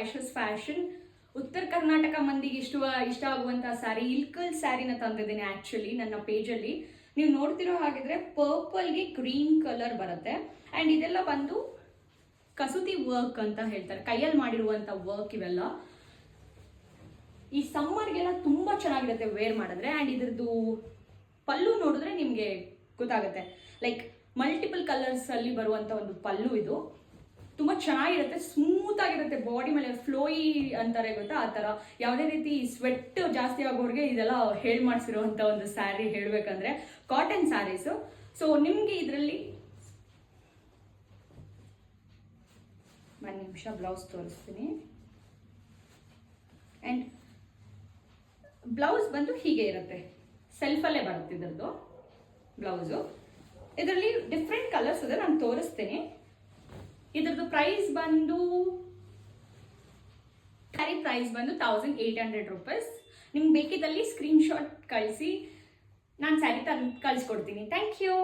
ಐಶಸ್ fashion. ಉತ್ತರ ಕರ್ನಾಟಕ ಮಂದಿಗೆ ಇಷ್ಟ ಆಗುವಂಥ ಸ್ಯಾರಿ, ಇಲ್ಕಲ್ ಸ್ಯಾರಿನ ತಂದಿದ್ದೀನಿ ಆ್ಯಕ್ಚುಲಿ ನನ್ನ ಪೇಜಲ್ಲಿ. ನೀವು ನೋಡ್ತಿರೋ ಹಾಗಿದ್ರೆ ಪರ್ಪಲ್ಗೆ ಗ್ರೀನ್ ಕಲರ್ ಬರುತ್ತೆ. ಆ್ಯಂಡ್ ಇದೆಲ್ಲ ಬಂದು ಕಸೂತಿ ವರ್ಕ್ ಅಂತ ಹೇಳ್ತಾರೆ, ಕೈಯಲ್ಲಿ ಮಾಡಿರುವಂಥ ವರ್ಕ್ ಇವೆಲ್ಲ. ಈ ಸಮ್ಮರ್ಗೆಲ್ಲ ತುಂಬ ಚೆನ್ನಾಗಿರುತ್ತೆ ವೇರ್ ಮಾಡಿದ್ರೆ. ಆ್ಯಂಡ್ ಇದ್ರದ್ದು ಪಲ್ಲು ನೋಡಿದ್ರೆ ನಿಮಗೆ ಗೊತ್ತಾಗುತ್ತೆ, ಲೈಕ್ ಮಲ್ಟಿಪಲ್ ಕಲರ್ಸಲ್ಲಿ ಬರುವಂಥ ಒಂದು ಪಲ್ಲು ಇದು. ತುಂಬ ಚೆನ್ನಾಗಿರುತ್ತೆ, ಸ್ಮೂತ್ ಆಗಿರುತ್ತೆ, ಬಾಡಿ ಮೇಲೆ ಫ್ಲೋಯಿ ಅಂತಾರೆ ಗೊತ್ತಾ, ಆ ಥರ. ಯಾವುದೇ ರೀತಿ ಸ್ವೆಟ್ ಜಾಸ್ತಿ ಆಗೋರಿಗೆ ಇದೆಲ್ಲ ಹೇಳಿ ಮಾಡಿಸಿರುವಂಥ ಒಂದು ಸ್ಯಾರಿ ಹೇಳಬೇಕಂದ್ರೆ ಕಾಟನ್ ಸ್ಯಾರೀಸು. ಸೊ ನಿಮಗೆ ಇದರಲ್ಲಿ ಒಂದು ನಿಮಿಷ ಬ್ಲೌಸ್ ತೋರಿಸ್ತೀನಿ. ಆ್ಯಂಡ್ ಬ್ಲೌಸ್ ಬಂದು ಹೀಗೆ ಇರುತ್ತೆ, ಸೆಲ್ಫಲ್ಲೇ ಬರುತ್ತೆ ಇದರದ್ದು ಬ್ಲೌಸು. ಇದರಲ್ಲಿ ಡಿಫ್ರೆಂಟ್ ಕಲರ್ಸ್ ಇದೆ, ನಾನು ತೋರಿಸ್ತೀನಿ. ಇದ್ರದ್ದು ಪ್ರೈಸ್ ಬಂದು ಸ್ಯಾರಿ ಪ್ರೈಸ್ ಬಂದು 1800 ರೂಪೀಸ್. ನಿಮ್ಗೆ ಬೇಕಿದ್ದಲ್ಲಿ ಸ್ಕ್ರೀನ್ಶಾಟ್ ಕಳಿಸಿ, ನಾನು ಸ್ಯಾರಿ ಕಳಿಸ್ಕೊಡ್ತೀನಿ. Thank you.